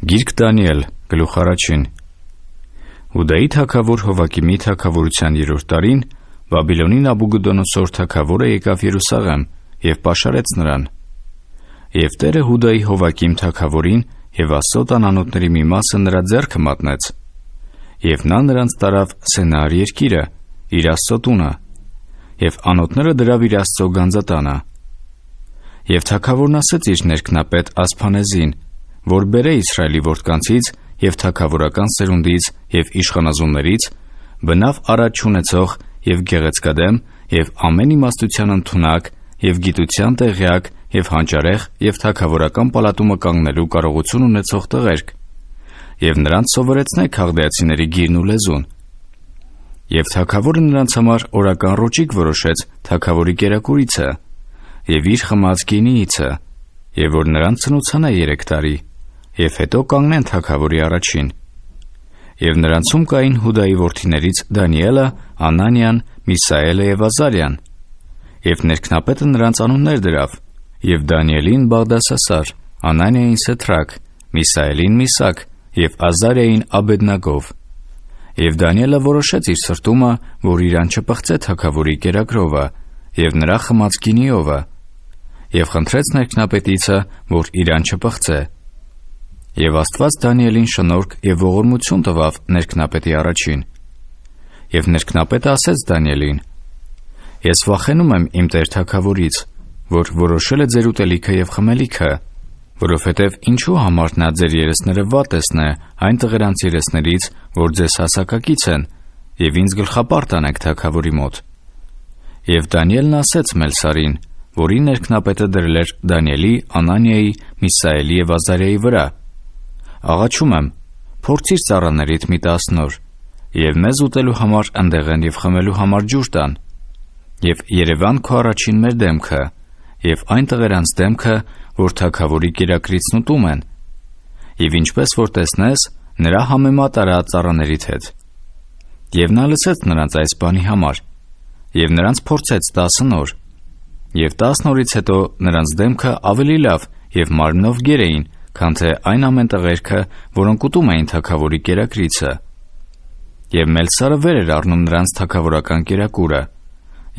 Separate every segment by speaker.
Speaker 1: Գիրք Դանիել, գլուխ առաջին։ Հուդայի թագավոր Հովակիմի թագավորության 3-րդ տարին Բաբիլոնի Նաբուգոդոնոսոր թագավորը եկավ Երուսաղեմ և պաշարեց նրան։ Եվ Տերը Հուդայի Հովակիմ թագավորին և Ասոտ անանոթների մի մասը նրա ձեռքը մատնեց։ Եվ նա նրանց տարավ Սենար երկիրը, իր Աստծո տունը, և անոթները դրավ իր Աստծո գանձատանը։ Եվ թագավորն ասեց իր ներքնապետ Ասփանեզին, որ բերե Իսրայելի որդկանցից և թագավորական սերունդից և իշխանազուններից բնավ առաջ չունեցող և գեղեցկադեմ և ամեն իմաստության ընդունակ և գիտության տեղյակ և հանճարեղ և թագավորական պալատումը կանգնելու կարողություն ունեցող տղերք, և նրանց սովորեցնե քաղդեացիների գիրն ու լեզուն։ Եվ թագավորը նրանց համար օրական ռոճիկ որոշեց թագավորի կերակուրիցը և իր խմած գինիիցը, և որ նրանց ցնուցանե 3 տարի, և հետո կանգնեն թագավորի առաջին։ Եվ նրանցում կային Հուդայի որդիներից Դանիելը, Անանիան, Միսաելը և Ազարյան։ Եվ ներքնապետը նրանց անուններ դրավ. և Դանիելին Բաղդասասար, Անանիային Սեդրակ, Միսաելին Միսակ և Ազարիային Աբեդնագով։ Եվ Դանիելը որոշեց իր սրտումը, որ իրան չպղծե թագավորի կերակրովը և նրա խմած գինիովը, և խնդրեց ներքնապետիցը, որ իրան չպղծե։ Եվ Աստված Դանիելին շնորհք և ողորմություն տվավ ներքնապետի առաջին։ Եվ ներքնապետը ասեց Դանիելին. «Ես վախենում եմ իմ տեր թագավորից, որ որոշել է ձեր ուտելիքը և խմելիքը, որովհետև ինչու համար նա ձեր երեսները վատ տեսնե այն տղերանց երեսներից, որ ձեզ հասակակից են, և ինձ գլխապարտ անեք թագավորի մոտ»։ Եվ Դանիելն ասեց Մելսարին, որի ներքնապետը դրել էր Դանիելի, Անանիայի, Միսաելի և Ազարիայի վրա. «Աղաչում եմ, փորձիր ծառաներիդ մի 10 նոր, և մեզ ուտելու համար ընդեղեն և խմելու համար ջուր տան, և երևան քո առաջին մեր դեմքը, և այն տղերանց դեմքը, որ թագավորի կերակրիցն ուտում են, և ինչպես որ տեսնես, նրա համեմատ արա ծառաներիդ հետ»։ Եվ նա լսեց նրանց այս բանի համար, և նրանց փորձեց 10 նոր, և 10 նորից հետո նրանց դեմքը ավելի լավ և մարմնով գեր էին, քան թե այն ամեն տղերքը, որոնք ուտում էին թագավորի կերակրիցը։ Եվ Մելսարը վեր էր առնում նրանց թագավորական կերակուրը,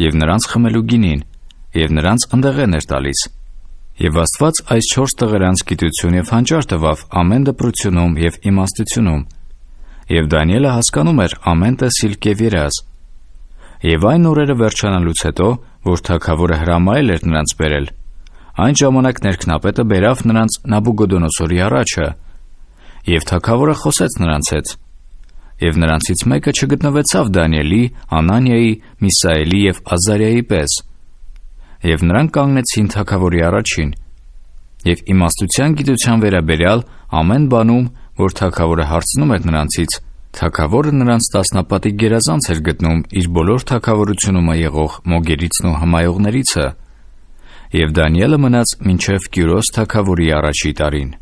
Speaker 1: և նրանց խմելու գինին, և նրանց ընդեղեն էր տալիս։ Եվ Աստված այս 4 տղերանց գիտություն և հանճար տվավ ամեն դպրությունում և իմաստությունում, և Դանիելը հասկանում էր ամեն տեսիլք և երազ։ Եվ այն օրերը վերջանալուց հետո, որ թագավորը հրամայել էր նրանց բերել, այն ժամանակ ներքնապետը բերավ նրանց Նաբուգոդոնոսորի առաջը, և թագավորը խոսեց նրանց հետ։ Եվ նրանցից մեկը չգտնվեցավ Դանիելի, Անանիայի, Միսաելի և Ազարիայի պես։ Եվ նրանք կանգնեցին թագավորի առաջին։ Եվ իմաստության գիտության վերաբերյալ ամեն բանում, որ թագավորը հարցնում էր նրանցից, թագավորը նրանց տասնապատիկ գերազանց էր գտնում իր բոլոր թագավորությունումը եղող մոգերիցն ու հմայողներիցը։ Եվ Դանիելը մնաց մինչև Կյուրոս թագավորի առաջի տարին։